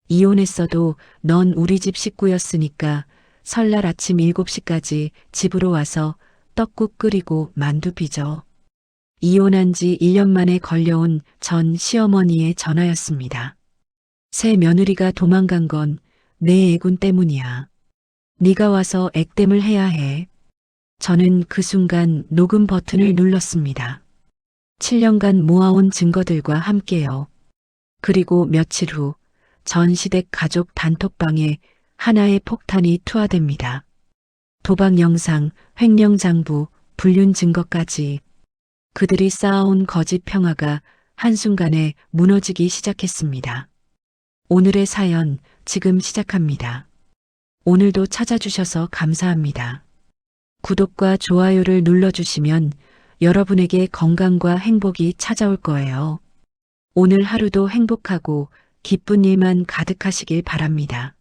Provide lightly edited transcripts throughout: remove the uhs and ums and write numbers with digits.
이혼했어도 넌 우리 집 식구였으니까 설날 아침 7시까지 집으로 와서 떡국 끓이고 만두 빚어. 이혼한 지 1년 만에 걸려온 전 시어머니의 전화였습니다. 새 며느리가 도망간 건 내 애군 때문이야. 네가 와서 액땜을 해야 해. 저는 그 순간 녹음 버튼을 눌렀습니다. 7년간 모아온 증거들과 함께요. 그리고 며칠 후 전 시댁 가족 단톡방에 하나의 폭탄이 투하됩니다. 도박 영상, 횡령 장부, 불륜 증거까지 그들이 쌓아온 거짓 평화가 한순간에 무너지기 시작했습니다. 오늘의 사연 지금 시작합니다. 오늘도 찾아주셔서 감사합니다. 구독과 좋아요를 눌러주시면 여러분에게 건강과 행복이 찾아올 거예요. 오늘 하루도 행복하고 기쁜 일만 가득하시길 바랍니다.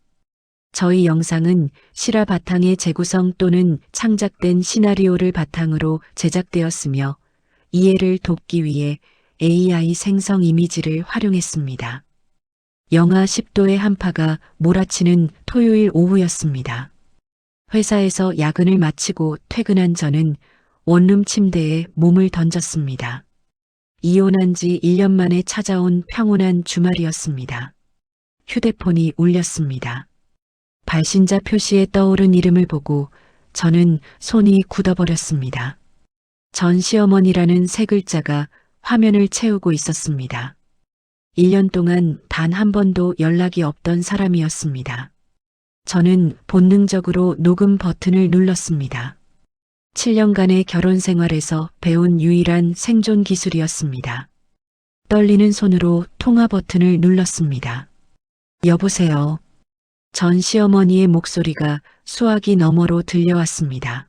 저희 영상은 실화 바탕의 재구성 또는 창작된 시나리오를 바탕으로 제작되었으며 이해를 돕기 위해 AI 생성 이미지를 활용했습니다. 영하 10도의 한파가 몰아치는 토요일 오후였습니다. 회사에서 야근을 마치고 퇴근한 저는 원룸 침대에 몸을 던졌습니다. 이혼한 지 1년 만에 찾아온 평온한 주말이었습니다. 휴대폰이 울렸습니다. 발신자 표시에 떠오른 이름을 보고 저는 손이 굳어버렸습니다. 전 시어머니라는 세 글자가 화면을 채우고 있었습니다. 1년 동안 단 한 번도 연락이 없던 사람이었습니다. 저는 본능적으로 녹음 버튼을 눌렀습니다. 7년간의 결혼 생활에서 배운 유일한 생존 기술이었습니다. 떨리는 손으로 통화 버튼을 눌렀습니다. 여보세요. 전 시어머니의 목소리가 수화기 너머로 들려왔습니다.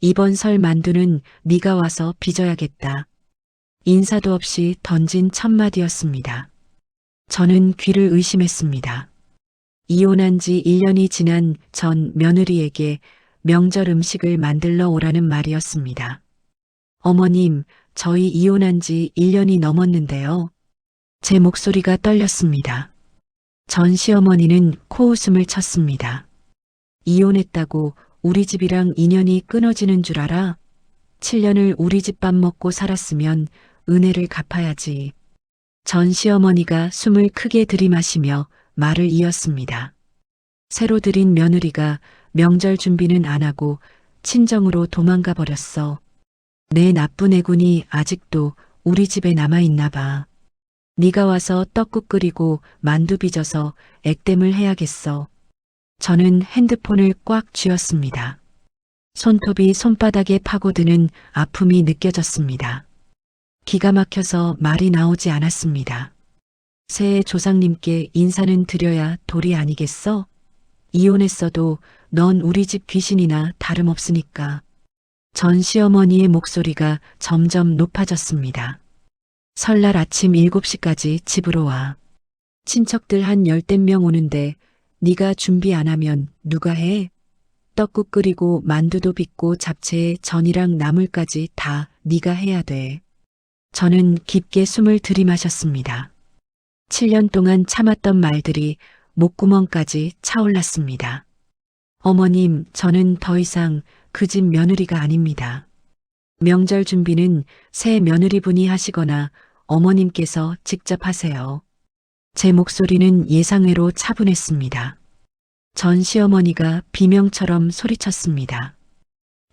이번 설 만두는 네가 와서 빚어야겠다. 인사도 없이 던진 첫마디였습니다. 저는 귀를 의심했습니다. 이혼한 지 1년이 지난 전 며느리에게 명절 음식을 만들러 오라는 말이었습니다. 어머님, 저희 이혼한 지 1년이 넘었는데요. 제 목소리가 떨렸습니다. 전 시어머니는 코웃음을 쳤습니다. 이혼했다고 우리 집이랑 인연이 끊어지는 줄 알아? 7년을 우리 집 밥 먹고 살았으면 은혜를 갚아야지. 전 시어머니가 숨을 크게 들이마시며 말을 이었습니다. 새로 들인 며느리가 명절 준비는 안 하고 친정으로 도망가 버렸어. 내 나쁜 애군이 아직도 우리 집에 남아있나 봐. 네가 와서 떡국 끓이고 만두 빚어서 액땜을 해야겠어. 저는 핸드폰을 꽉 쥐었습니다. 손톱이 손바닥에 파고드는 아픔이 느껴졌습니다. 기가 막혀서 말이 나오지 않았습니다. 새해 조상님께 인사는 드려야 도리 아니겠어? 이혼했어도 넌 우리 집 귀신이나 다름없으니까. 전 시어머니의 목소리가 점점 높아졌습니다. 설날 아침 7시까지 집으로 와. 친척들 한 10댓 명 오는데 네가 준비 안 하면 누가 해? 떡국 끓이고 만두도 빚고 잡채에 전이랑 나물까지 다 네가 해야 돼. 저는 깊게 숨을 들이마셨습니다. 7년 동안 참았던 말들이 목구멍까지 차올랐습니다. 어머님, 저는 더 이상 그 집 며느리가 아닙니다. 명절 준비는 새 며느리분이 하시거나 어머님께서 직접 하세요. 제 목소리는 예상외로 차분했습니다. 전 시어머니가 비명처럼 소리쳤습니다.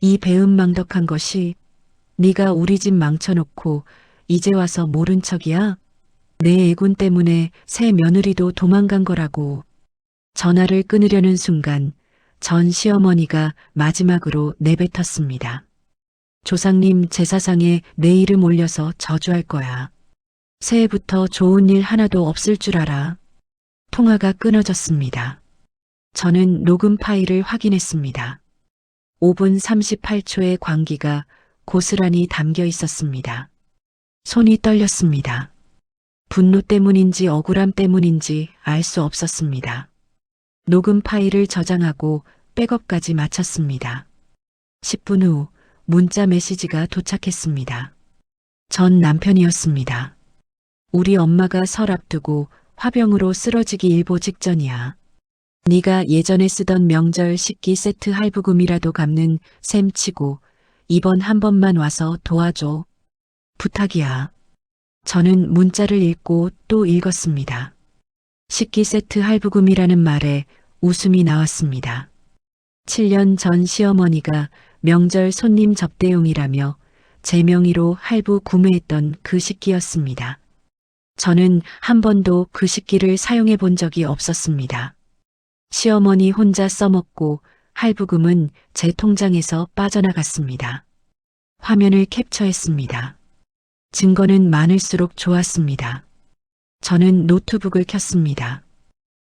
이 배은망덕한 것이 네가 우리 집 망쳐놓고 이제 와서 모른 척이야? 내 애군 때문에 새 며느리도 도망간 거라고. 전화를 끊으려는 순간 전 시어머니가 마지막으로 내뱉었습니다. 조상님 제사상에 내 이름 올려서 저주할 거야. 새해부터 좋은 일 하나도 없을 줄 알아. 통화가 끊어졌습니다. 저는 녹음 파일을 확인했습니다. 5분 38초의 광기가 고스란히 담겨 있었습니다. 손이 떨렸습니다. 분노 때문인지 억울함 때문인지 알 수 없었습니다. 녹음 파일을 저장하고 백업까지 마쳤습니다. 10분 후 문자 메시지가 도착했습니다. 전 남편이었습니다. 우리 엄마가 설 앞두고 화병으로 쓰러지기 일보 직전이야. 네가 예전에 쓰던 명절 식기 세트 할부금이라도 갚는 셈 치고 이번 한 번만 와서 도와줘. 부탁이야. 저는 문자를 읽고 또 읽었습니다. 식기 세트 할부금이라는 말에 웃음이 나왔습니다. 7년 전 시어머니가 명절 손님 접대용이라며 제 명의로 할부 구매했던 그 식기였습니다. 저는 한 번도 그 식기를 사용해 본 적이 없었습니다. 시어머니 혼자 써먹고 할부금은 제 통장에서 빠져나갔습니다. 화면을 캡처했습니다. 증거는 많을수록 좋았습니다. 저는 노트북을 켰습니다.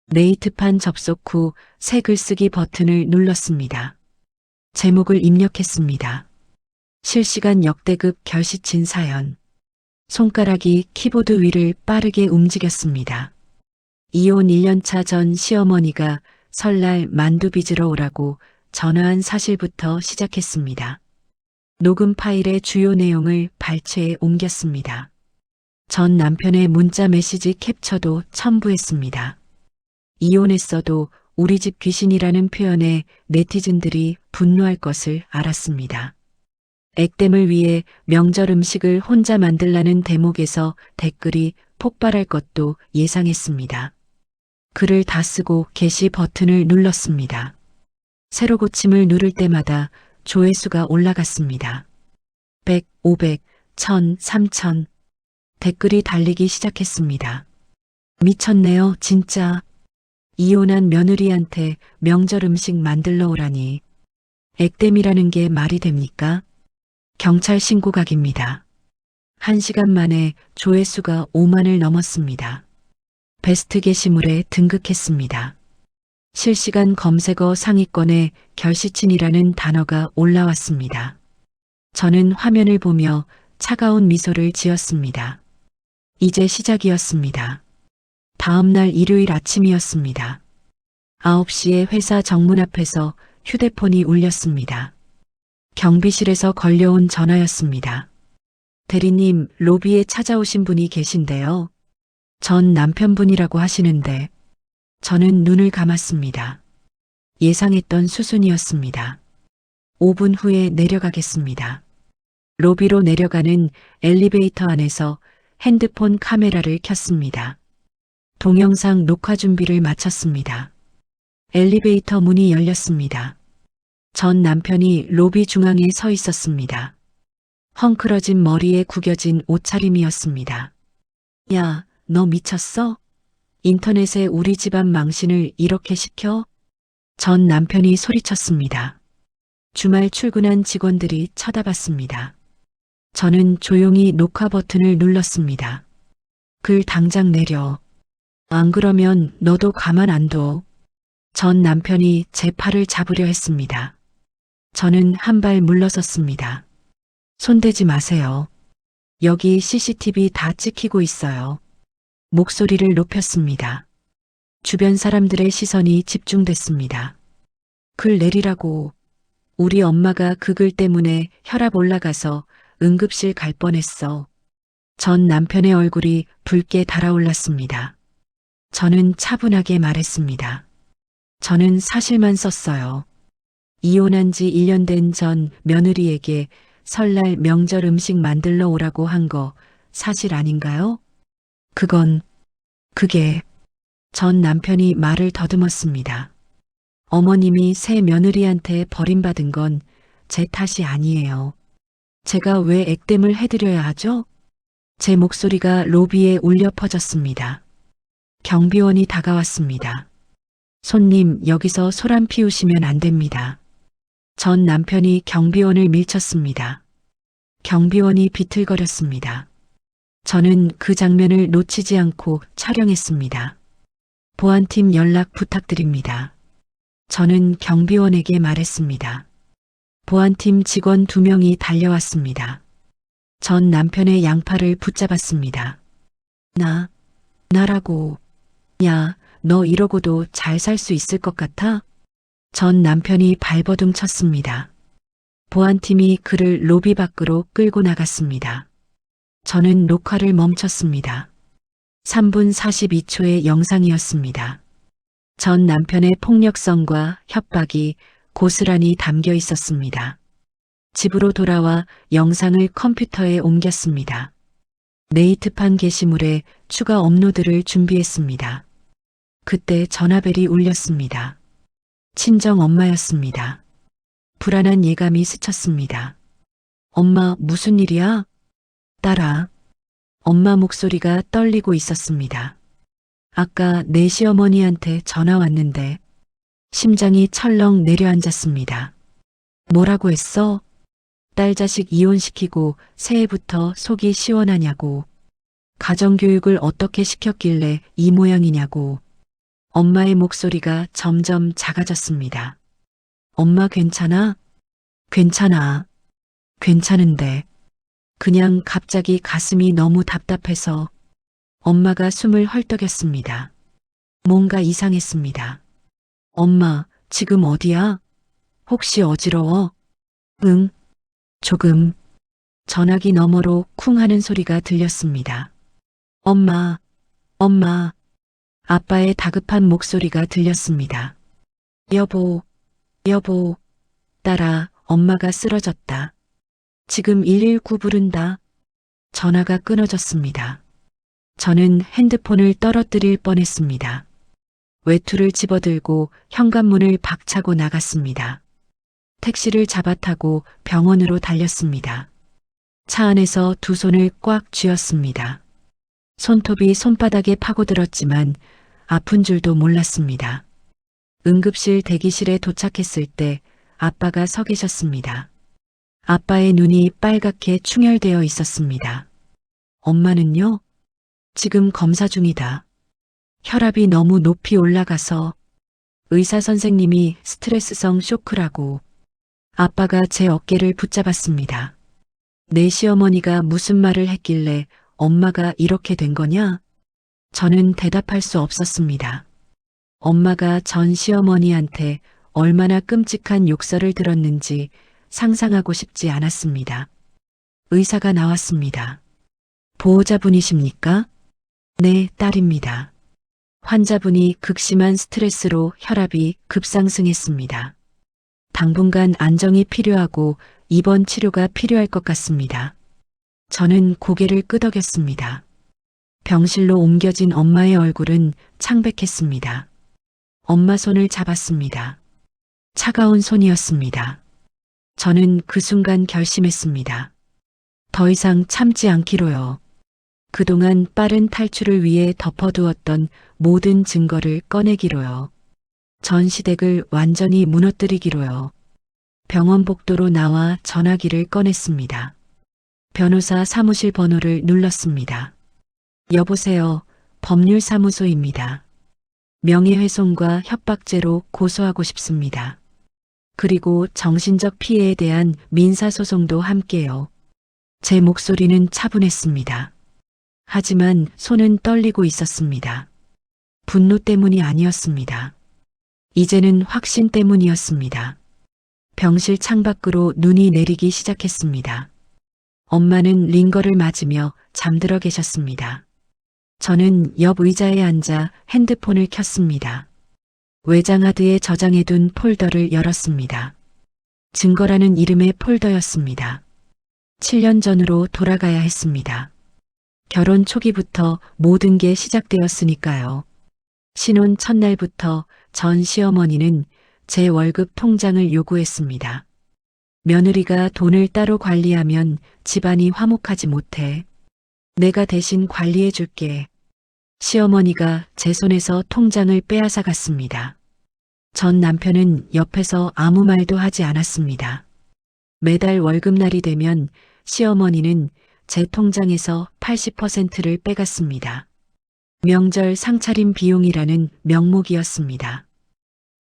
네이트판 접속 후 새 글쓰기 버튼을 눌렀습니다. 제목을 입력했습니다. 실시간 역대급 결시친 사연. 손가락이 키보드 위를 빠르게 움직였습니다. 이혼 1년차 전 시어머니가 설날 만두 빚으러 오라고 전화한 사실부터 시작했습니다. 녹음 파일의 주요 내용을 발췌해 옮겼습니다. 전 남편의 문자 메시지 캡처도 첨부했습니다. 이혼했어도 우리 집 귀신이라는 표현에 네티즌들이 분노할 것을 알았습니다. 액땜을 위해 명절 음식을 혼자 만들라는 대목에서 댓글이 폭발할 것도 예상했습니다. 글을 다 쓰고 게시 버튼을 눌렀습니다. 새로 고침을 누를 때마다 조회수가 올라갔습니다. 100, 500, 1000, 3000. 댓글이 달리기 시작했습니다. 미쳤네요, 진짜. 이혼한 며느리한테 명절 음식 만들러 오라니. 액땜이라는 게 말이 됩니까? 경찰 신고 각입니다. 1시간 만에 조회수가 5만을 넘었습니다. 베스트 게시물에 등극했습니다. 실시간 검색어 상위권에 결시친이라는 단어가 올라왔습니다. 저는 화면을 보며 차가운 미소를 지었습니다. 이제 시작이었습니다. 다음 날 일요일 아침이었습니다. 9시에 회사 정문 앞에서 휴대폰이 울렸습니다. 경비실에서 걸려온 전화였습니다. 대리님, 로비에 찾아오신 분이 계신데요. 전 남편분이라고 하시는데. 저는 눈을 감았습니다. 예상했던 수순이었습니다. 5분 후에 내려가겠습니다. 로비로 내려가는 엘리베이터 안에서 핸드폰 카메라를 켰습니다. 동영상 녹화 준비를 마쳤습니다. 엘리베이터 문이 열렸습니다. 전 남편이 로비 중앙에 서 있었습니다. 헝클어진 머리에 구겨진 옷차림이었습니다. 야, 너 미쳤어? 인터넷에 우리 집안 망신을 이렇게 시켜? 전 남편이 소리쳤습니다. 주말 출근한 직원들이 쳐다봤습니다. 저는 조용히 녹화 버튼을 눌렀습니다. 글 당장 내려. 안 그러면 너도 가만 안 둬. 전 남편이 제 팔을 잡으려 했습니다. 저는 한 발 물러섰습니다. 손대지 마세요. 여기 CCTV 다 찍히고 있어요. 목소리를 높였습니다. 주변 사람들의 시선이 집중됐습니다. 글 내리라고. 우리 엄마가 그 글 때문에 혈압 올라가서 응급실 갈 뻔했어. 전 남편의 얼굴이 붉게 달아올랐습니다. 저는 차분하게 말했습니다. 저는 사실만 썼어요. 이혼한 지 1년 된 전 며느리에게 설날 명절 음식 만들러 오라고 한 거 사실 아닌가요? 그게 전 남편이 말을 더듬었습니다. 어머님이 새 며느리한테 버림받은 건 제 탓이 아니에요. 제가 왜 액땜을 해드려야 하죠? 제 목소리가 로비에 울려 퍼졌습니다. 경비원이 다가왔습니다. 손님, 여기서 소란 피우시면 안 됩니다. 전 남편이 경비원을 밀쳤습니다. 경비원이 비틀거렸습니다. 저는 그 장면을 놓치지 않고 촬영했습니다. 보안팀 연락 부탁드립니다. 저는 경비원에게 말했습니다. 보안팀 직원 2명이 달려왔습니다. 전 남편의 양팔을 붙잡았습니다. 나라고. 야, 너 이러고도 잘 살 수 있을 것 같아? 전 남편이 발버둥 쳤습니다. 보안팀이 그를 로비 밖으로 끌고 나갔습니다. 저는 녹화를 멈췄습니다. 3분 42초의 영상이었습니다. 전 남편의 폭력성과 협박이 고스란히 담겨 있었습니다. 집으로 돌아와 영상을 컴퓨터에 옮겼습니다. 네이트판 게시물에 추가 업로드를 준비했습니다. 그때 전화벨이 울렸습니다. 친정 엄마였습니다. 불안한 예감이 스쳤습니다. 엄마, 무슨 일이야? 딸아. 엄마 목소리가 떨리고 있었습니다. 아까 내 시어머니한테 전화 왔는데 심장이 철렁 내려앉았습니다. 뭐라고 했어? 딸 자식 이혼시키고 새해부터 속이 시원하냐고. 가정교육을 어떻게 시켰길래 이 모양이냐고. 엄마의 목소리가 점점 작아졌습니다. 엄마 괜찮아? 괜찮아. 괜찮은데. 그냥 갑자기 가슴이 너무 답답해서 엄마가 숨을 헐떡였습니다. 뭔가 이상했습니다. 엄마, 지금 어디야? 혹시 어지러워? 응, 조금. 전화기 너머로 쿵 하는 소리가 들렸습니다. 엄마, 엄마. 아빠의 다급한 목소리가 들렸습니다. 여보, 여보. 딸아, 엄마가 쓰러졌다. 지금 119 부른다. 전화가 끊어졌습니다. 저는 핸드폰을 떨어뜨릴 뻔했습니다. 외투를 집어들고 현관문을 박차고 나갔습니다. 택시를 잡아타고 병원으로 달렸습니다. 차 안에서 두 손을 꽉 쥐었습니다. 손톱이 손바닥에 파고들었지만 아픈 줄도 몰랐습니다. 응급실 대기실에 도착했을 때 아빠가 서 계셨습니다. 아빠의 눈이 빨갛게 충혈되어 있었습니다. 엄마는요? 지금 검사 중이다. 혈압이 너무 높이 올라가서 의사 선생님이 스트레스성 쇼크라고. 아빠가 제 어깨를 붙잡았습니다. 내 시어머니가 무슨 말을 했길래 엄마가 이렇게 된 거냐? 저는 대답할 수 없었습니다. 엄마가 전 시어머니한테 얼마나 끔찍한 욕설을 들었는지 상상하고 싶지 않았습니다. 의사가 나왔습니다. 보호자분이십니까? 네, 딸입니다. 환자분이 극심한 스트레스로 혈압이 급상승했습니다. 당분간 안정이 필요하고 입원 치료가 필요할 것 같습니다. 저는 고개를 끄덕였습니다. 병실로 옮겨진 엄마의 얼굴은 창백했습니다. 엄마 손을 잡았습니다. 차가운 손이었습니다. 저는 그 순간 결심했습니다. 더 이상 참지 않기로요. 그동안 빠른 탈출을 위해 덮어두었던 모든 증거를 꺼내기로요. 전 시댁을 완전히 무너뜨리기로요. 병원 복도로 나와 전화기를 꺼냈습니다. 변호사 사무실 번호를 눌렀습니다. 여보세요. 법률사무소입니다. 명예훼손과 협박죄로 고소하고 싶습니다. 그리고 정신적 피해에 대한 민사소송도 함께요. 제 목소리는 차분했습니다. 하지만 손은 떨리고 있었습니다. 분노 때문이 아니었습니다. 이제는 확신 때문이었습니다. 병실 창밖으로 눈이 내리기 시작했습니다. 엄마는 링거를 맞으며 잠들어 계셨습니다. 저는 옆 의자에 앉아 핸드폰을 켰습니다. 외장하드에 저장해둔 폴더를 열었습니다. 증거라는 이름의 폴더였습니다. 7년 전으로 돌아가야 했습니다. 결혼 초기부터 모든 게 시작되었으니까요. 신혼 첫날부터 전 시어머니는 제 월급 통장을 요구했습니다. 며느리가 돈을 따로 관리하면 집안이 화목하지 못해. 내가 대신 관리해 줄게. 시어머니가 제 손에서 통장을 빼앗아 갔습니다. 전 남편은 옆에서 아무 말도 하지 않았습니다. 매달 월급날이 되면 시어머니는 제 통장에서 80%를 빼갔습니다. 명절 상차림 비용이라는 명목이었습니다.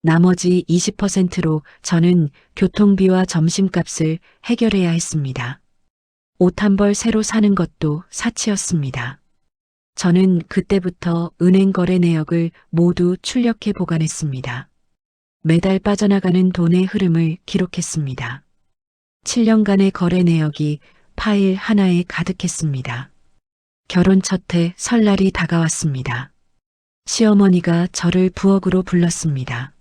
나머지 20%로 저는 교통비와 점심값을 해결해야 했습니다. 옷 한 벌 새로 사는 것도 사치였습니다. 저는 그때부터 은행 거래 내역을 모두 출력해 보관했습니다. 매달 빠져나가는 돈의 흐름을 기록했습니다. 7년간의 거래 내역이 파일 하나에 가득했습니다. 결혼 첫 해 설날이 다가왔습니다. 시어머니가 저를 부엌으로 불렀습니다.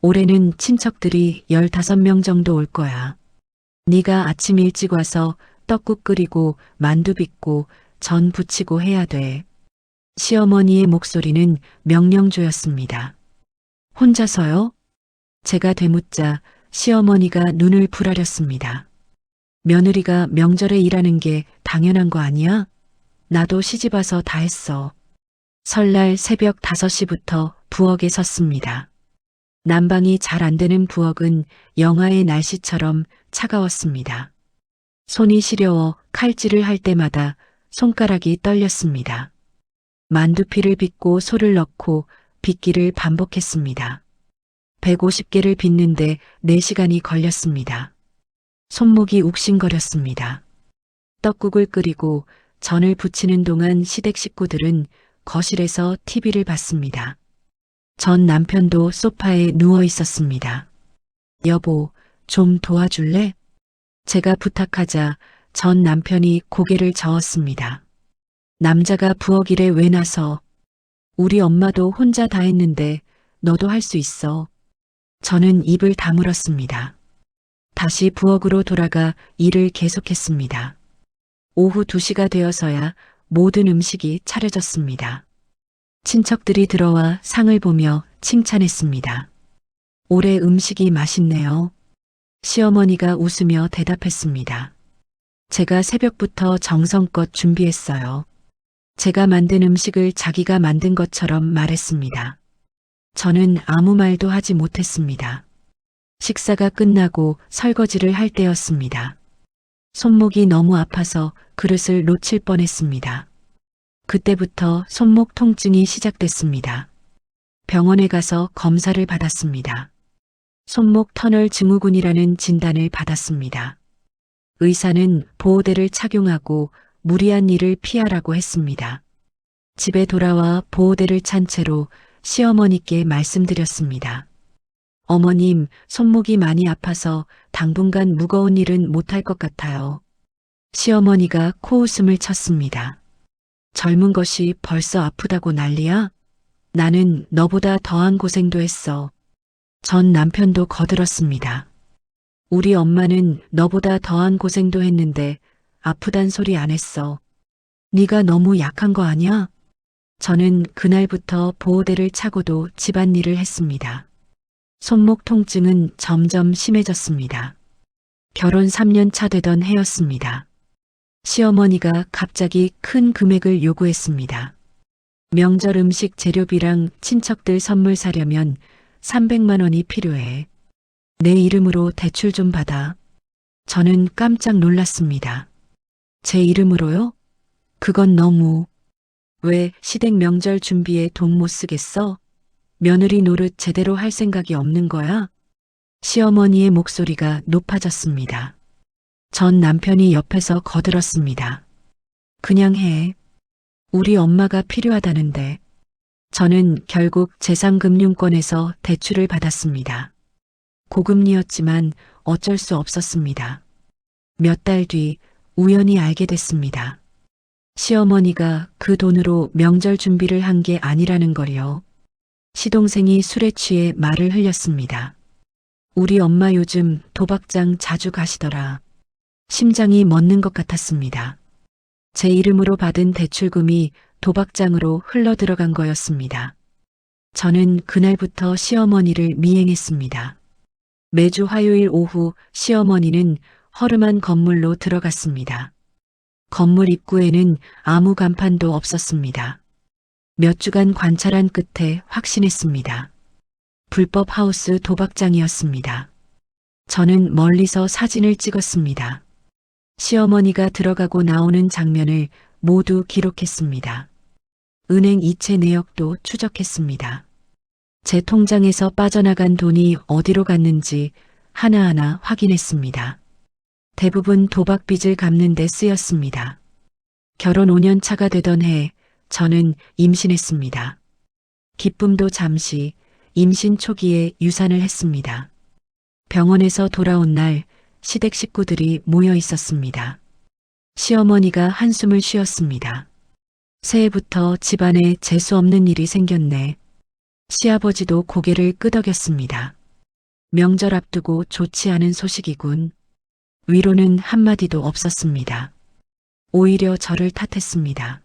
올해는 친척들이 15명 정도 올 거야. 네가 아침 일찍 와서 떡국 끓이고 만두 빚고 전 부치고 해야 돼. 시어머니의 목소리는 명령조였습니다. 혼자서요? 제가 되묻자 시어머니가 눈을 부라렸습니다. 며느리가 명절에 일하는 게 당연한 거 아니야? 나도 시집 와서 다 했어. 설날 새벽 5시부터 부엌에 섰습니다. 난방이 잘 안 되는 부엌은 영하의 날씨처럼 차가웠습니다. 손이 시려워 칼질을 할 때마다 손가락이 떨렸습니다. 만두피를 빚고 소를 넣고 빚기를 반복했습니다. 150개를 빚는데 4시간이 걸렸습니다. 손목이 욱신거렸습니다. 떡국을 끓이고 전을 부치는 동안 시댁 식구들은 거실에서 TV를 봤습니다. 전 남편도 소파에 누워 있었습니다. 여보, 좀 도와줄래? 제가 부탁하자 전 남편이 고개를 저었습니다. 남자가 부엌 일에 왜 나서? 우리 엄마도 혼자 다 했는데 너도 할 수 있어. 저는 입을 다물었습니다. 다시 부엌으로 돌아가 일을 계속했습니다. 오후 2시가 되어서야 모든 음식이 차려졌습니다. 친척들이 들어와 상을 보며 칭찬했습니다. 올해 음식이 맛있네요. 시어머니가 웃으며 대답했습니다. 제가 새벽부터 정성껏 준비했어요. 제가 만든 음식을 자기가 만든 것처럼 말했습니다. 저는 아무 말도 하지 못했습니다. 식사가 끝나고 설거지를 할 때였습니다. 손목이 너무 아파서 그릇을 놓칠 뻔했습니다. 그때부터 손목 통증이 시작됐습니다. 병원에 가서 검사를 받았습니다. 손목 터널 증후군이라는 진단을 받았습니다. 의사는 보호대를 착용하고 무리한 일을 피하라고 했습니다. 집에 돌아와 보호대를 찬 채로 시어머니께 말씀드렸습니다. 어머님, 손목이 많이 아파서 당분간 무거운 일은 못할 것 같아요. 시어머니가 코웃음을 쳤습니다. 젊은 것이 벌써 아프다고 난리야? 나는 너보다 더한 고생도 했어. 전 남편도 거들었습니다. 우리 엄마는 너보다 더한 고생도 했는데 아프단 소리 안 했어. 네가 너무 약한 거 아니야? 저는 그날부터 보호대를 차고도 집안일을 했습니다. 손목 통증은 점점 심해졌습니다. 결혼 3년 차 되던 해였습니다. 시어머니가 갑자기 큰 금액을 요구했습니다. 명절 음식 재료비랑 친척들 선물 사려면 300만 원이 필요해. 내 이름으로 대출 좀 받아. 저는 깜짝 놀랐습니다. 제 이름으로요? 그건 너무... 왜 시댁 명절 준비에 돈 못 쓰겠어? 며느리 노릇 제대로 할 생각이 없는 거야? 시어머니의 목소리가 높아졌습니다. 전 남편이 옆에서 거들었습니다. 그냥 해. 우리 엄마가 필요하다는데. 저는 결국 재산금융권에서 대출을 받았습니다. 고금리였지만 어쩔 수 없었습니다. 몇 달 뒤 우연히 알게 됐습니다. 시어머니가 그 돈으로 명절 준비를 한 게 아니라는 걸요. 시동생이 술에 취해 말을 흘렸습니다. 우리 엄마 요즘 도박장 자주 가시더라. 심장이 멎는 것 같았습니다. 제 이름으로 받은 대출금이 도박장으로 흘러 들어간 거였습니다. 저는 그날부터 시어머니를 미행했습니다. 매주 화요일 오후 시어머니는 허름한 건물로 들어갔습니다. 건물 입구에는 아무 간판도 없었습니다. 몇 주간 관찰한 끝에 확신했습니다. 불법 하우스 도박장이었습니다. 저는 멀리서 사진을 찍었습니다. 시어머니가 들어가고 나오는 장면을 모두 기록했습니다. 은행 이체 내역도 추적했습니다. 제 통장에서 빠져나간 돈이 어디로 갔는지 하나하나 확인했습니다. 대부분 도박 빚을 갚는 데 쓰였습니다. 결혼 5년 차가 되던 해 저는 임신했습니다. 기쁨도 잠시 임신 초기에 유산을 했습니다. 병원에서 돌아온 날 시댁 식구들이 모여 있었습니다. 시어머니가 한숨을 쉬었습니다. 새해부터 집안에 재수 없는 일이 생겼네. 시아버지도 고개를 끄덕였습니다. 명절 앞두고 좋지 않은 소식이군. 위로는 한마디도 없었습니다. 오히려 저를 탓했습니다.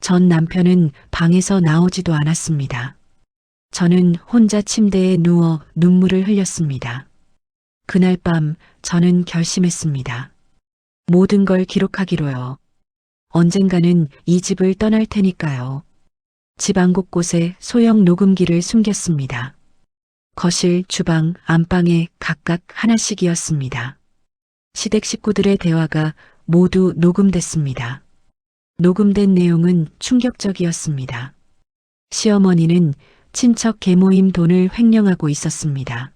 전 남편은 방에서 나오지도 않았습니다. 저는 혼자 침대에 누워 눈물을 흘렸습니다. 그날 밤 저는 결심했습니다. 모든 걸 기록하기로요. 언젠가는 이 집을 떠날 테니까요. 집안 곳곳에 소형 녹음기를 숨겼습니다. 거실, 주방, 안방에 각각 하나씩이었습니다. 시댁 식구들의 대화가 모두 녹음됐습니다. 녹음된 내용은 충격적이었습니다. 시어머니는 친척 계모임 돈을 횡령하고 있었습니다.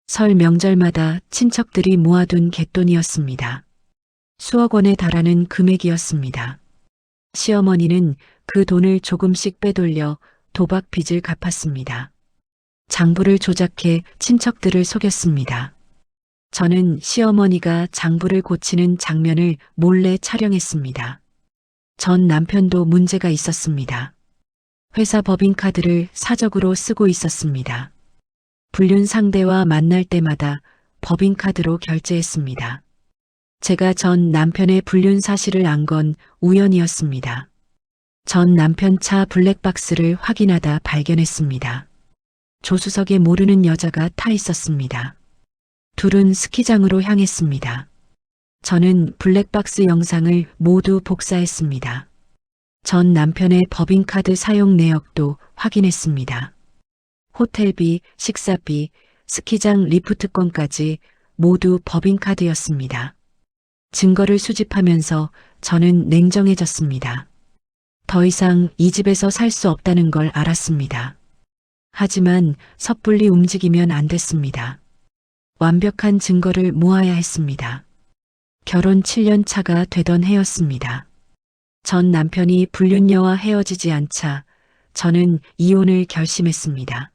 설 명절마다 친척들이 모아둔 갯돈이었습니다. 수억 원에 달하는 금액이었습니다. 시어머니는 그 돈을 조금씩 빼돌려 도박 빚을 갚았습니다. 장부를 조작해 친척들을 속였습니다. 저는 시어머니가 장부를 고치는 장면을 몰래 촬영했습니다. 전 남편도 문제가 있었습니다. 회사 법인카드를 사적으로 쓰고 있었습니다. 불륜 상대와 만날 때마다 법인카드로 결제했습니다. 제가 전 남편의 불륜 사실을 안 건 우연이었습니다. 전 남편 차 블랙박스를 확인하다 발견했습니다. 조수석에 모르는 여자가 타 있었습니다. 둘은 스키장으로 향했습니다. 저는 블랙박스 영상을 모두 복사했습니다. 전 남편의 법인카드 사용 내역도 확인했습니다. 호텔비, 식사비, 스키장 리프트권까지 모두 법인카드였습니다. 증거를 수집하면서 저는 냉정해졌습니다. 더 이상 이 집에서 살 수 없다는 걸 알았습니다. 하지만 섣불리 움직이면 안 됐습니다. 완벽한 증거를 모아야 했습니다. 결혼 7년 차가 되던 해였습니다. 전 남편이 불륜녀와 헤어지지 않자 저는 이혼을 결심했습니다.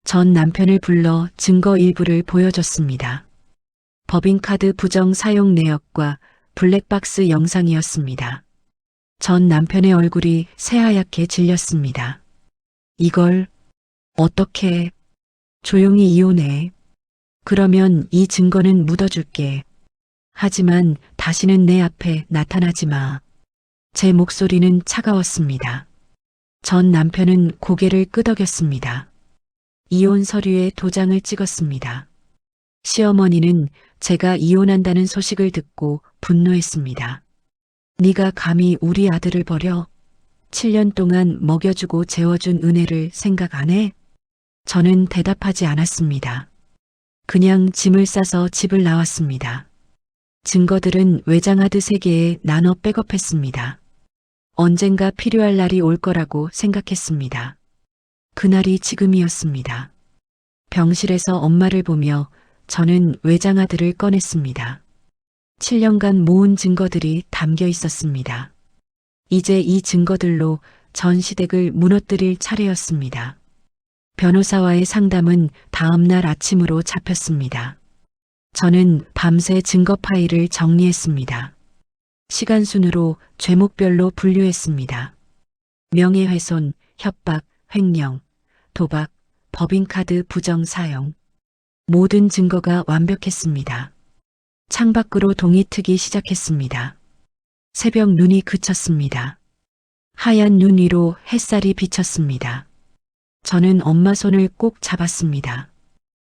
전 남편을 불러 증거 일부를 보여줬습니다. 법인카드 부정 사용 내역과 블랙박스 영상이었습니다. 전 남편의 얼굴이 새하얗게 질렸습니다. 이걸 어떻게 조용히 이혼해. 그러면 이 증거는 묻어줄게. 하지만 다시는 내 앞에 나타나지 마. 제 목소리는 차가웠습니다. 전 남편은 고개를 끄덕였습니다. 이혼 서류에 도장을 찍었습니다. 시어머니는 제가 이혼한다는 소식을 듣고 분노했습니다. 네가 감히 우리 아들을 버려? 7년 동안 먹여주고 재워준 은혜를 생각 안 해? 저는 대답하지 않았습니다. 그냥 짐을 싸서 집을 나왔습니다. 증거들은 외장하드 3개에 나눠 백업했습니다. 언젠가 필요할 날이 올 거라고 생각했습니다. 그날이 지금이었습니다. 병실에서 엄마를 보며 저는 외장하드를 꺼냈습니다. 7년간 모은 증거들이 담겨 있었습니다. 이제 이 증거들로 전 시댁을 무너뜨릴 차례였습니다. 변호사와의 상담은 다음 날 아침으로 잡혔습니다. 저는 밤새 증거 파일을 정리했습니다. 시간 순으로 죄목별로 분류했습니다. 명예훼손, 협박, 횡령, 도박, 법인카드 부정 사용. 모든 증거가 완벽했습니다. 창밖으로 동이 트기 시작했습니다. 새벽 눈이 그쳤습니다. 하얀 눈 위로 햇살이 비쳤습니다. 저는 엄마 손을 꼭 잡았습니다.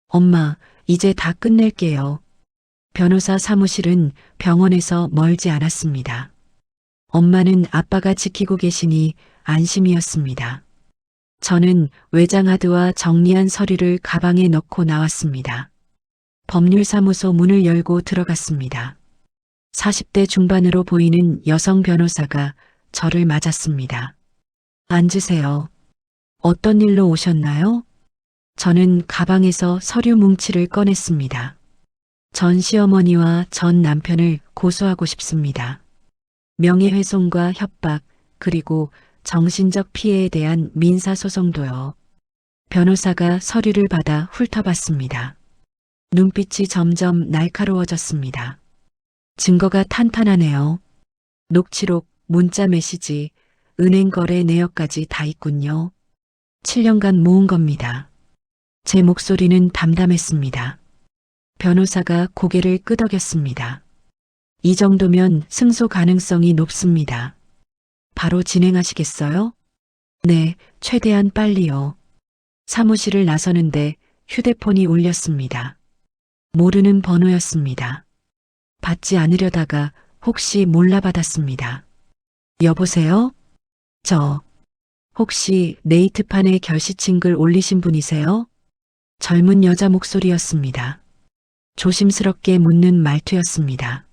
엄마, 이제 다 끝낼게요. 변호사 사무실은 병원에서 멀지 않았습니다. 엄마는 아빠가 지키고 계시니 안심이었습니다. 저는 외장하드와 정리한 서류를 가방에 넣고 나왔습니다. 법률사무소 문을 열고 들어갔습니다. 40대 중반으로 보이는 여성 변호사가 저를 맞았습니다. 앉으세요. 어떤 일로 오셨나요? 저는 가방에서 서류 뭉치를 꺼냈습니다. 전 시어머니와 전 남편을 고소하고 싶습니다. 명예훼손과 협박, 그리고 정신적 피해에 대한 민사소송도요. 변호사가 서류를 받아 훑어봤습니다. 눈빛이 점점 날카로워졌습니다. 증거가 탄탄하네요. 녹취록, 문자 메시지, 은행 거래 내역까지 다 있군요. 7년간 모은 겁니다. 제 목소리는 담담했습니다. 변호사가 고개를 끄덕였습니다. 이 정도면 승소 가능성이 높습니다. 바로 진행하시겠어요? 네, 최대한 빨리요. 사무실을 나서는데 휴대폰이 울렸습니다. 모르는 번호였습니다. 받지 않으려다가 혹시 몰라 받았습니다. 여보세요? 혹시 네이트판에 결시친 글 올리신 분이세요? 젊은 여자 목소리였습니다. 조심스럽게 묻는 말투였습니다.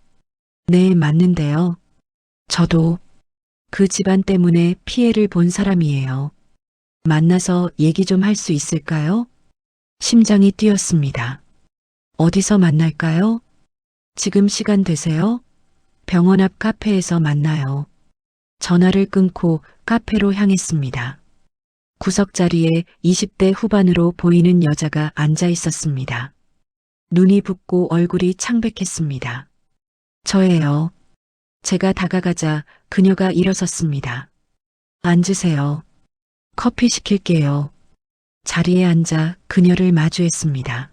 네, 맞는데요. 저도 그 집안 때문에 피해를 본 사람이에요. 만나서 얘기 좀 할 수 있을까요? 심장이 뛰었습니다. 어디서 만날까요? 지금 시간 되세요? 병원 앞 카페에서 만나요. 전화를 끊고 카페로 향했습니다. 구석자리에 20대 후반으로 보이는 여자가 앉아 있었습니다. 눈이 붓고 얼굴이 창백했습니다. 저예요. 제가 다가가자 그녀가 일어섰습니다. 앉으세요. 커피 시킬게요. 자리에 앉아 그녀를 마주했습니다.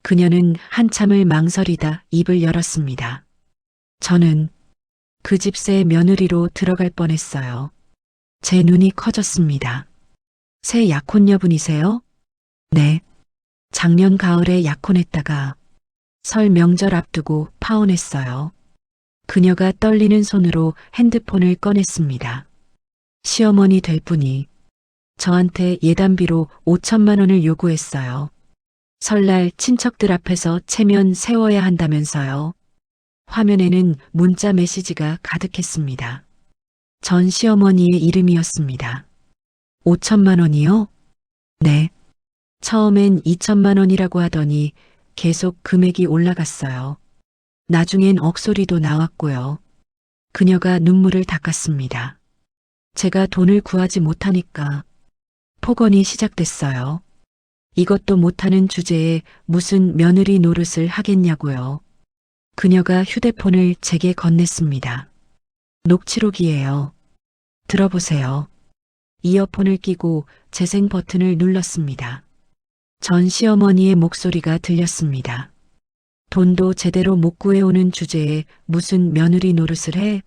그녀는 한참을 망설이다 입을 열었습니다. 저는 그 집 새 며느리로 들어갈 뻔했어요. 제 눈이 커졌습니다. 새 약혼녀분이세요? 네. 작년 가을에 약혼했다가 설 명절 앞두고 파혼했어요. 그녀가 떨리는 손으로 핸드폰을 꺼냈습니다. 시어머니 될 분이 저한테 예단비로 5천만 원을 요구했어요. 설날 친척들 앞에서 체면 세워야 한다면서요. 화면에는 문자 메시지가 가득했습니다. 전 시어머니의 이름이었습니다. 5천만 원이요? 네. 처음엔 2천만 원이라고 하더니 계속 금액이 올라갔어요. 나중엔 억소리도 나왔고요. 그녀가 눈물을 닦았습니다. 제가 돈을 구하지 못하니까 폭언이 시작됐어요. 이것도 못하는 주제에 무슨 며느리 노릇을 하겠냐고요. 그녀가 휴대폰을 제게 건넸습니다. 녹취록이에요. 들어보세요. 이어폰을 끼고 재생 버튼을 눌렀습니다. 전 시어머니의 목소리가 들렸습니다. 돈도 제대로 못 구해오는 주제에 무슨 며느리 노릇을 해?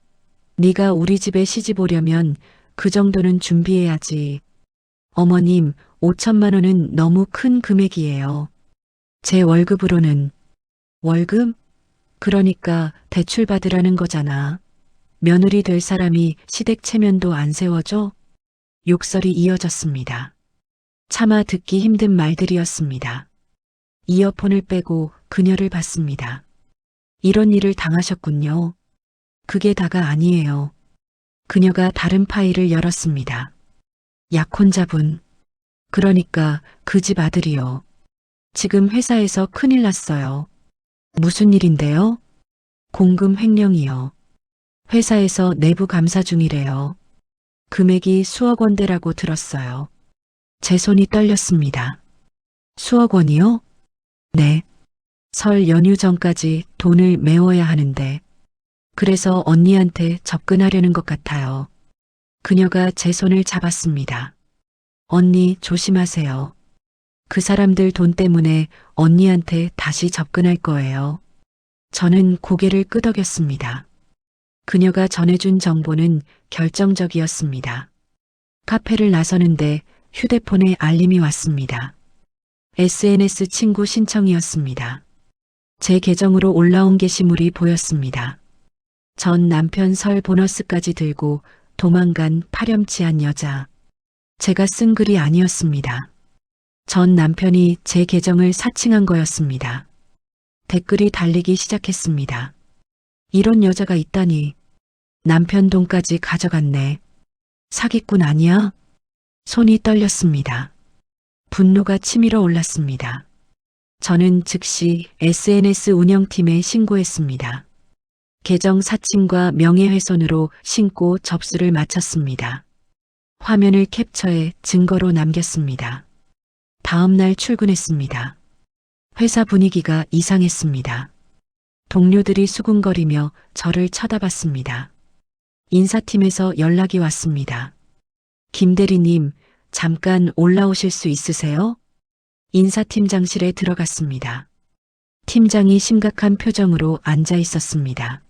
네가 우리 집에 시집 오려면 그 정도는 준비해야지. 어머님, 5천만 원은 너무 큰 금액이에요. 제 월급으로는. 월급? 그러니까 대출 받으라는 거잖아. 며느리 될 사람이 시댁 체면도 안 세워줘? 욕설이 이어졌습니다. 차마 듣기 힘든 말들이었습니다. 이어폰을 빼고 그녀를 봤습니다. 이런 일을 당하셨군요. 그게 다가 아니에요. 그녀가 다른 파일을 열었습니다. 약혼자분. 그러니까 그 집 아들이요. 지금 회사에서 큰일 났어요. 무슨 일인데요? 공금 횡령이요. 회사에서 내부 감사 중이래요. 금액이 수억 원대라고 들었어요. 제 손이 떨렸습니다. 수억 원이요? 네. 설 연휴 전까지 돈을 메워야 하는데 그래서 언니한테 접근하려는 것 같아요. 그녀가 제 손을 잡았습니다. 언니 조심하세요. 그 사람들 돈 때문에 언니한테 다시 접근할 거예요. 저는 고개를 끄덕였습니다. 그녀가 전해준 정보는 결정적이었습니다. 카페를 나서는데 휴대폰에 알림이 왔습니다. SNS 친구 신청이었습니다. 제 계정으로 올라온 게시물이 보였습니다. 전 남편 설 보너스까지 들고 도망간 파렴치한 여자. 제가 쓴 글이 아니었습니다. 전 남편이 제 계정을 사칭한 거였습니다. 댓글이 달리기 시작했습니다. 이런 여자가 있다니. 남편 돈까지 가져갔네. 사기꾼 아니야? 손이 떨렸습니다. 분노가 치밀어 올랐습니다. 저는 즉시 SNS 운영팀에 신고했습니다. 계정 사칭과 명예훼손으로 신고 접수를 마쳤습니다. 화면을 캡처해 증거로 남겼습니다. 다음 날 출근했습니다. 회사 분위기가 이상했습니다. 동료들이 수군거리며 저를 쳐다봤습니다. 인사팀에서 연락이 왔습니다. 김 대리님, 잠깐 올라오실 수 있으세요? 인사팀장실에 들어갔습니다. 팀장이 심각한 표정으로 앉아 있었습니다.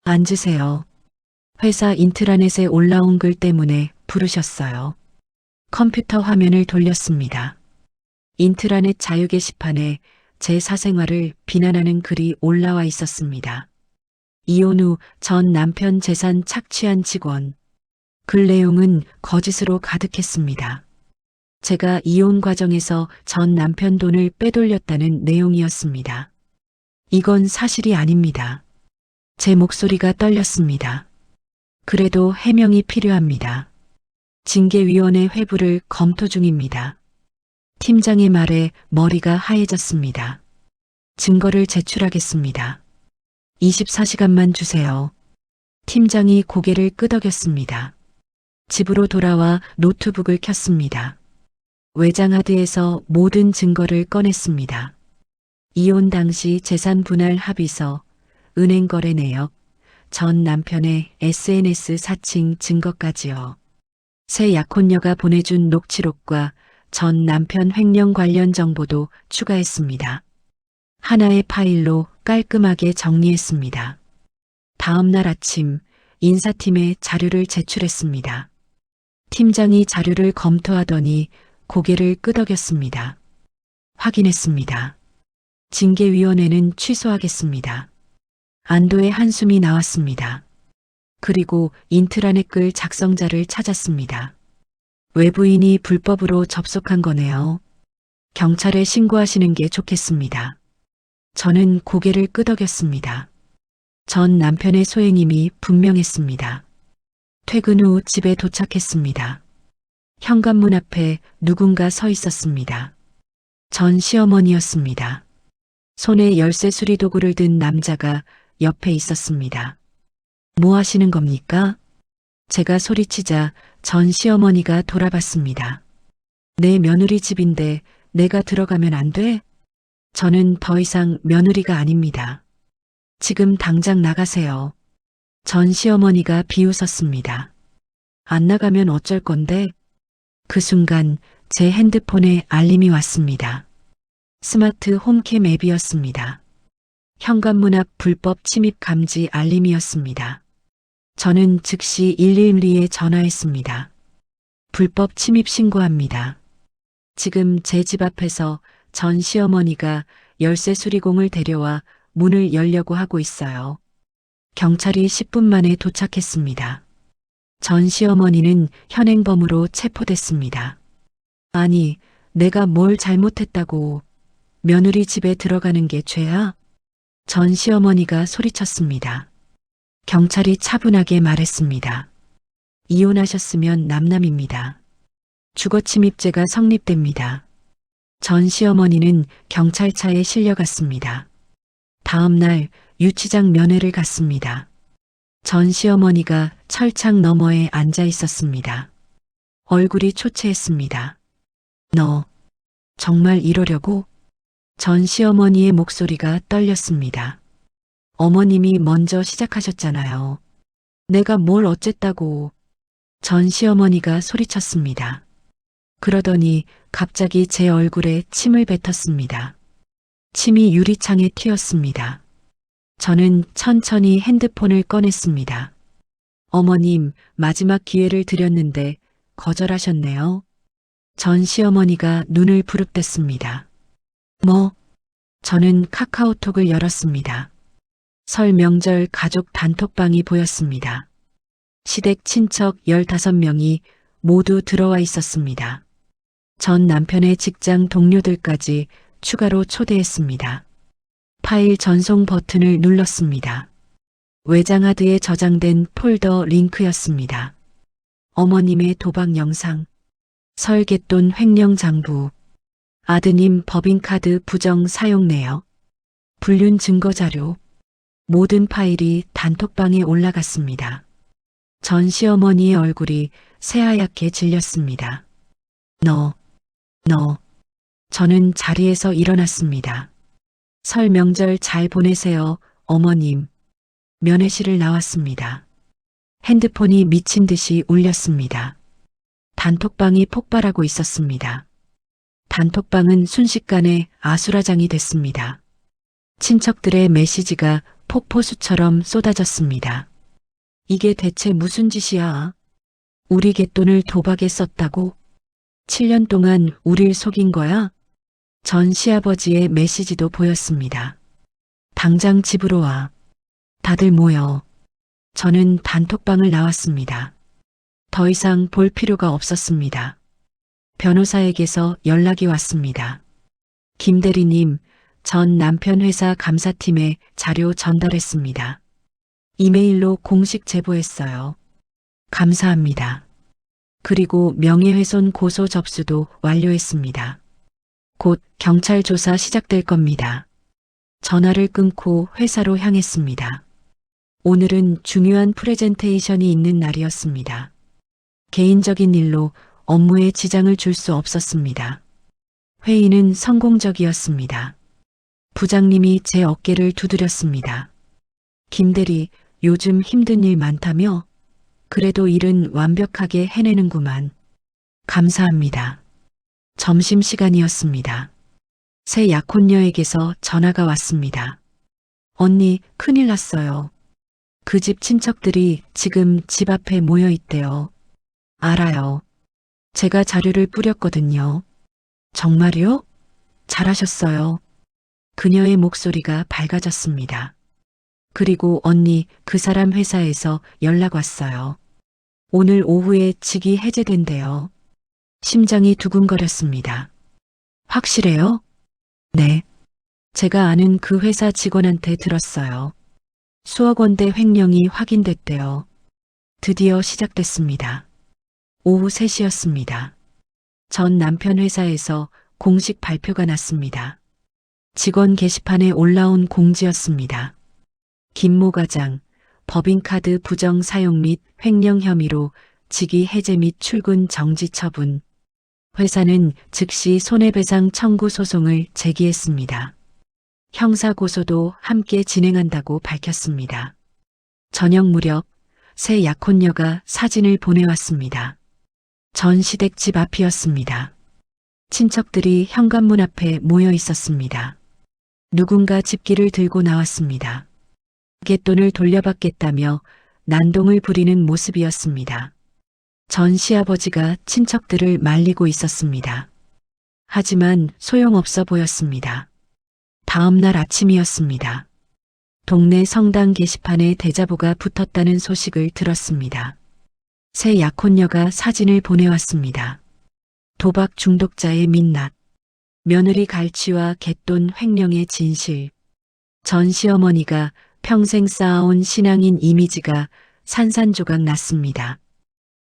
앉으세요. 회사 인트라넷에 올라온 글 때문에 부르셨어요. 컴퓨터 화면을 돌렸습니다. 인트라넷 자유 게시판에 제 사생활을 비난하는 글이 올라와 있었습니다. 이혼 후 전 남편 재산 착취한 직원. 글 내용은 거짓으로 가득했습니다. 제가 이혼 과정에서 전 남편 돈을 빼돌렸다는 내용이었습니다. 이건 사실이 아닙니다. 제 목소리가 떨렸습니다. 그래도 해명이 필요합니다. 징계위원회 회부를 검토 중입니다. 팀장의 말에 머리가 하얘졌습니다. 증거를 제출하겠습니다. 24시간만 주세요. 팀장이 고개를 끄덕였습니다. 집으로 돌아와 노트북을 켰습니다. 외장하드에서 모든 증거를 꺼냈습니다. 이혼 당시 재산 분할 합의서, 은행 거래 내역, 전 남편의 SNS 사칭 증거까지요. 새 약혼녀가 보내준 녹취록과 전 남편 횡령 관련 정보도 추가했습니다. 하나의 파일로 깔끔하게 정리했습니다. 다음 날 아침 인사팀에 자료를 제출했습니다. 팀장이 자료를 검토하더니 고개를 끄덕였습니다. 확인했습니다. 징계위원회는 취소하겠습니다. 안도의 한숨이 나왔습니다. 그리고 인트라넷 글 작성자를 찾았습니다. 외부인이 불법으로 접속한 거네요. 경찰에 신고하시는 게 좋겠습니다. 저는 고개를 끄덕였습니다. 전 남편의 소행임이 분명했습니다. 퇴근 후 집에 도착했습니다. 현관문 앞에 누군가 서 있었습니다. 전 시어머니였습니다. 손에 열쇠 수리도구를 든 남자가 옆에 있었습니다. 뭐 하시는 겁니까? 제가 소리치자 전 시어머니가 돌아봤습니다. 내 며느리 집인데 내가 들어가면 안 돼? 저는 더 이상 며느리가 아닙니다. 지금 당장 나가세요. 전 시어머니가 비웃었습니다. 안 나가면 어쩔 건데? 그 순간 제 핸드폰에 알림이 왔습니다. 스마트 홈캠 앱이었습니다. 현관문 앞 불법 침입 감지 알림이었습니다. 저는 즉시 112에 전화했습니다. 불법 침입 신고합니다. 지금 제 집 앞에서 전 시어머니가 열쇠 수리공을 데려와 문을 열려고 하고 있어요. 경찰이 10분 만에 도착했습니다. 전 시어머니는 현행범으로 체포됐습니다. 아니, 내가 뭘 잘못했다고. 며느리 집에 들어가는 게 죄야? 전 시어머니가 소리쳤습니다. 경찰이 차분하게 말했습니다. 이혼하셨으면 남남입니다. 주거침입죄가 성립됩니다. 전 시어머니는 경찰차에 실려갔습니다. 다음 날 유치장 면회를 갔습니다. 전 시어머니가 철창 너머에 앉아 있었습니다. 얼굴이 초췌했습니다. 너 정말 이러려고? 전 시어머니의 목소리가 떨렸습니다. 어머님이 먼저 시작하셨잖아요. 내가 뭘 어쨌다고. 전 시어머니가 소리쳤습니다. 그러더니 갑자기 제 얼굴에 침을 뱉었습니다. 침이 유리창에 튀었습니다. 저는 천천히 핸드폰을 꺼냈습니다. 어머님, 마지막 기회를 드렸는데 거절하셨네요. 전 시어머니가 눈을 부릅댔습니다. 뭐? 저는 카카오톡을 열었습니다. 설 명절 가족 단톡방이 보였습니다. 시댁 친척 15명이 모두 들어와 있었습니다. 전 남편의 직장 동료들까지 추가로 초대했습니다. 파일 전송 버튼을 눌렀습니다. 외장하드에 저장된 폴더 링크였습니다. 어머님의 도박 영상, 설갯돈 횡령 장부, 아드님 법인카드 부정 사용 내역, 불륜 증거 자료, 모든 파일이 단톡방에 올라갔습니다. 전 시어머니의 얼굴이 새하얗게 질렸습니다. 너. 저는 자리에서 일어났습니다. 설 명절 잘 보내세요, 어머님. 면회실을 나왔습니다. 핸드폰이 미친 듯이 울렸습니다. 단톡방이 폭발하고 있었습니다. 단톡방은 순식간에 아수라장이 됐습니다. 친척들의 메시지가 폭포수처럼 쏟아졌습니다. 이게 대체 무슨 짓이야? 우리 갯돈을 도박에 썼다고? 7년 동안 우릴 속인 거야? 전 시아버지의 메시지도 보였습니다. 당장 집으로 와. 다들 모여. 저는 단톡방을 나왔습니다. 더 이상 볼 필요가 없었습니다. 변호사에게서 연락이 왔습니다. 김 대리님, 전 남편 회사 감사팀에 자료 전달했습니다. 이메일로 공식 제보했어요. 감사합니다. 그리고 명예훼손 고소 접수도 완료했습니다. 곧 경찰 조사 시작될 겁니다. 전화를 끊고 회사로 향했습니다. 오늘은 중요한 프레젠테이션이 있는 날이었습니다. 개인적인 일로 업무에 지장을 줄 수 없었습니다. 회의는 성공적이었습니다. 부장님이 제 어깨를 두드렸습니다. 김 대리, 요즘 힘든 일 많다며? 그래도 일은 완벽하게 해내는구만. 감사합니다. 점심시간이었습니다. 새 약혼녀에게서 전화가 왔습니다. 언니, 큰일 났어요. 그 집 친척들이 지금 집 앞에 모여 있대요. 알아요. 제가 자료를 뿌렸거든요. 정말요? 잘하셨어요. 그녀의 목소리가 밝아졌습니다. 그리고 언니, 그 사람 회사에서 연락 왔어요. 오늘 오후에 직위 해제된대요. 심장이 두근거렸습니다. 확실해요? 네. 제가 아는 그 회사 직원한테 들었어요. 수억 원대 횡령이 확인됐대요. 드디어 시작됐습니다. 오후 3시였습니다. 전 남편 회사에서 공식 발표가 났습니다. 직원 게시판에 올라온 공지였습니다. 김모 과장, 법인카드 부정 사용 및 횡령 혐의로 직위 해제 및 출근 정지 처분. 회사는 즉시 손해배상 청구 소송을 제기했습니다. 형사고소도 함께 진행한다고 밝혔습니다. 저녁 무렵 새 약혼녀가 사진을 보내왔습니다. 전 시댁 집 앞이었습니다. 친척들이 현관문 앞에 모여 있었습니다. 누군가 집기를 들고 나왔습니다. 갯돈을 돌려받겠다며 난동을 부리는 모습이었습니다. 전 시아버지가 친척들을 말리고 있었습니다. 하지만 소용없어 보였습니다. 다음 날 아침이었습니다. 동네 성당 게시판에 대자보가 붙었다는 소식을 들었습니다. 새 약혼녀가 사진을 보내왔습니다. 도박 중독자의 민낯, 며느리 갈취와 갯돈 횡령의 진실, 전 시어머니가 평생 쌓아온 신앙인 이미지가 산산조각 났습니다.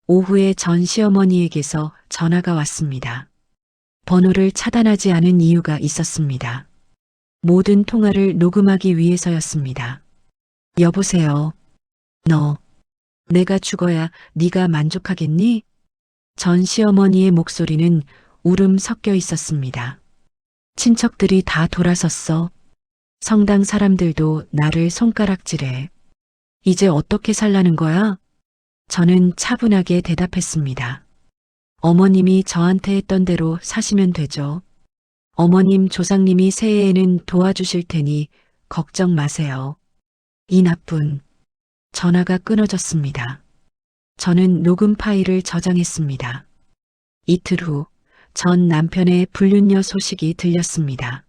오후에 전 시어머니에게서 전화가 왔습니다. 번호를 차단하지 않은 이유가 있었습니다. 모든 통화를 녹음하기 위해서였습니다. 여보세요. 너, 내가 죽어야 네가 만족하겠니? 전 시어머니의 목소리는 울음 섞여 있었습니다. 친척들이 다 돌아섰어. 성당 사람들도 나를 손가락질해. 이제 어떻게 살라는 거야? 저는 차분하게 대답했습니다. 어머님이 저한테 했던 대로 사시면 되죠. 어머님 조상님이 새해에는 도와주실 테니 걱정 마세요. 이 나쁜. 전화가 끊어졌습니다. 저는 녹음 파일을 저장했습니다. 이틀 후 전 남편의 불륜녀 소식이 들렸습니다.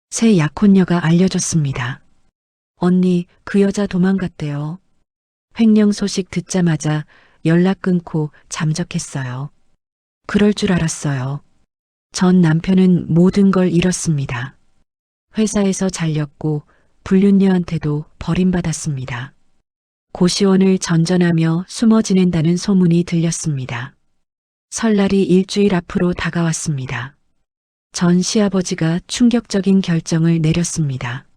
새 약혼녀가 알려줬습니다. 언니, 그 여자 도망갔대요. 횡령 소식 듣자마자 연락 끊고 잠적했어요. 그럴 줄 알았어요. 전 남편은 모든 걸 잃었습니다. 회사에서 잘렸고 불륜녀한테도 버림받았습니다. 고시원을 전전하며 숨어 지낸다는 소문이 들렸습니다. 설날이 일주일 앞으로 다가왔습니다. 전 시아버지가 충격적인 결정을 내렸습니다.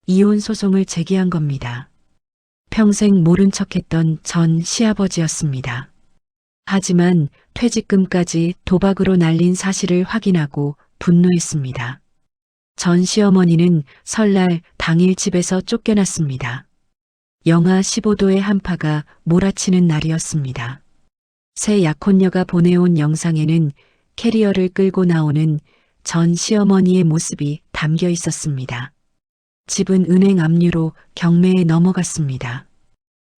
이혼 소송을 제기한 겁니다. 평생 모른 척했던 전 시아버지였습니다. 하지만 퇴직금까지 도박으로 날린 사실을 확인하고 분노했습니다. 전 시어머니는 설날 당일 집에서 쫓겨났습니다. 영하 15도의 한파가 몰아치는 날이었습니다. 새 약혼녀가 보내온 영상에는 캐리어를 끌고 나오는 전 시어머니의 모습이 담겨 있었습니다. 집은 은행 압류로 경매에 넘어갔습니다.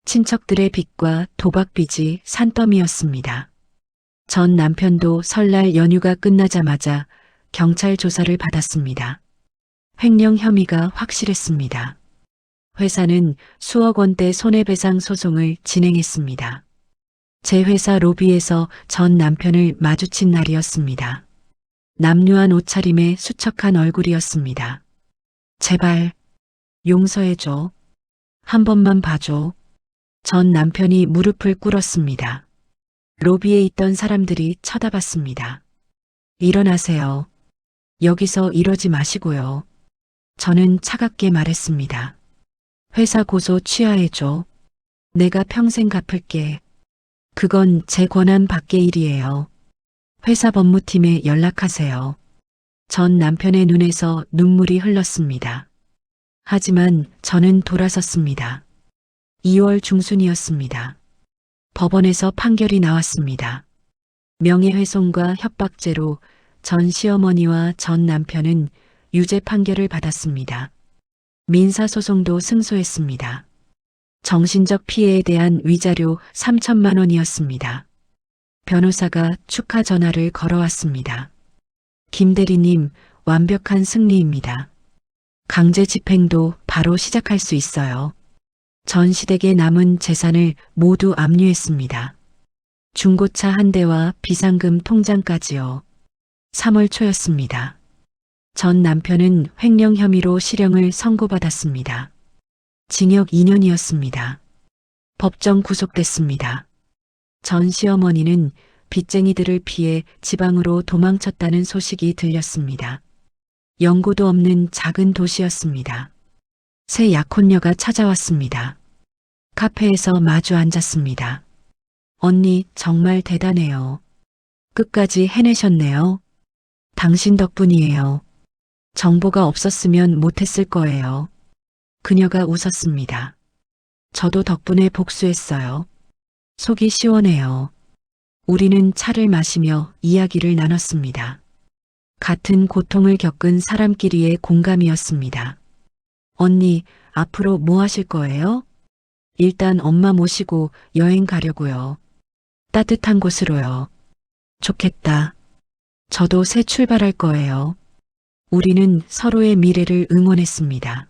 친척들의 빚과 도박빚이 산더미였습니다. 전 남편도 설날 연휴가 끝나자마자 경찰 조사를 받았습니다. 횡령 혐의가 확실했습니다. 회사는 수억 원대 손해배상 소송을 진행했습니다. 제 회사 로비에서 전 남편을 마주친 날이었습니다. 남루한 옷차림에 수척한 얼굴이었습니다. 제발 용서해줘. 한 번만 봐줘. 전 남편이 무릎을 꿇었습니다. 로비에 있던 사람들이 쳐다봤습니다. 일어나세요. 여기서 이러지 마시고요. 저는 차갑게 말했습니다. 회사 고소 취하해줘. 내가 평생 갚을게. 그건 제 권한 밖의 일이에요. 회사 법무팀에 연락하세요. 전 남편의 눈에서 눈물이 흘렀습니다. 하지만 저는 돌아섰습니다. 2월 중순이었습니다. 법원에서 판결이 나왔습니다. 명예훼손과 협박죄로 전 시어머니와 전 남편은 유죄 판결을 받았습니다. 민사소송도 승소했습니다. 정신적 피해에 대한 위자료 3천만 원이었습니다. 변호사가 축하 전화를 걸어왔습니다. 김 대리님, 완벽한 승리입니다. 강제 집행도 바로 시작할 수 있어요. 전 시댁의 남은 재산을 모두 압류했습니다. 중고차 한 대와 비상금 통장까지요. 3월 초였습니다. 전 남편은 횡령 혐의로 실형을 선고받았습니다. 징역 2년이었습니다. 법정 구속됐습니다. 전 시어머니는 빚쟁이들을 피해 지방으로 도망쳤다는 소식이 들렸습니다. 연고도 없는 작은 도시였습니다. 새 약혼녀가 찾아왔습니다. 카페에서 마주 앉았습니다. 언니 정말 대단해요. 끝까지 해내셨네요. 당신 덕분이에요. 정보가 없었으면 못했을 거예요. 그녀가 웃었습니다. 저도 덕분에 복수했어요. 속이 시원해요. 우리는 차를 마시며 이야기를 나눴습니다. 같은 고통을 겪은 사람끼리의 공감이었습니다. 언니, 앞으로 뭐 하실 거예요? 일단 엄마 모시고 여행 가려고요. 따뜻한 곳으로요. 좋겠다. 저도 새 출발할 거예요. 우리는 서로의 미래를 응원했습니다.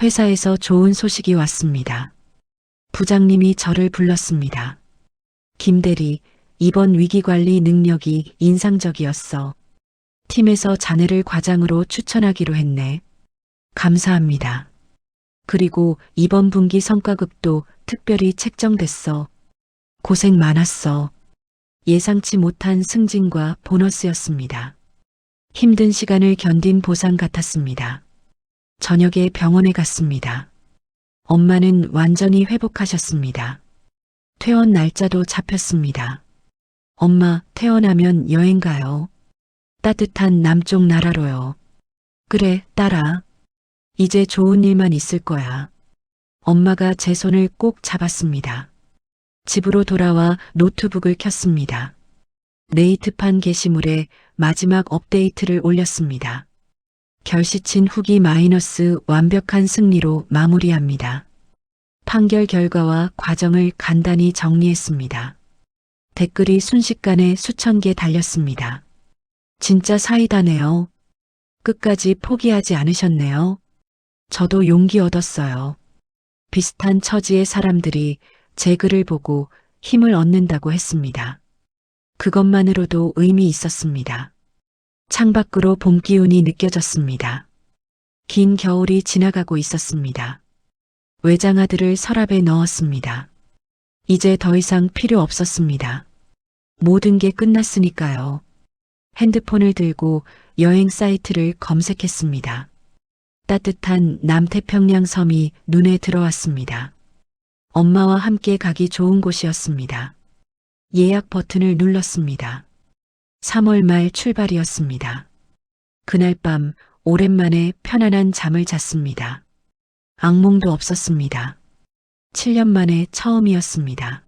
회사에서 좋은 소식이 왔습니다. 부장님이 저를 불렀습니다. 김대리, 이번 위기관리 능력이 인상적이었어. 팀에서 자네를 과장으로 추천하기로 했네. 감사합니다. 그리고 이번 분기 성과급도 특별히 책정됐어. 고생 많았어. 예상치 못한 승진과 보너스였습니다. 힘든 시간을 견딘 보상 같았습니다. 저녁에 병원에 갔습니다. 엄마는 완전히 회복하셨습니다. 퇴원 날짜도 잡혔습니다. 엄마, 퇴원하면 여행 가요. 따뜻한 남쪽 나라로요. 그래, 딸아. 이제 좋은 일만 있을 거야. 엄마가 제 손을 꼭 잡았습니다. 집으로 돌아와 노트북을 켰습니다. 네이트판 게시물에 마지막 업데이트를 올렸습니다. 결시친 후기 마이너스 완벽한 승리로 마무리합니다. 판결 결과와 과정을 간단히 정리했습니다. 댓글이 순식간에 수천 개 달렸습니다. 진짜 사이다네요. 끝까지 포기하지 않으셨네요. 저도 용기 얻었어요. 비슷한 처지의 사람들이 제 글을 보고 힘을 얻는다고 했습니다. 그것만으로도 의미 있었습니다. 창밖으로 봄 기운이 느껴졌습니다. 긴 겨울이 지나가고 있었습니다. 외장하드를 서랍에 넣었습니다. 이제 더 이상 필요 없었습니다. 모든 게 끝났으니까요. 핸드폰을 들고 여행 사이트를 검색했습니다. 따뜻한 남태평양 섬이 눈에 들어왔습니다. 엄마와 함께 가기 좋은 곳이었습니다. 예약 버튼을 눌렀습니다. 3월 말 출발이었습니다. 그날 밤 오랜만에 편안한 잠을 잤습니다. 악몽도 없었습니다. 7년 만에 처음이었습니다.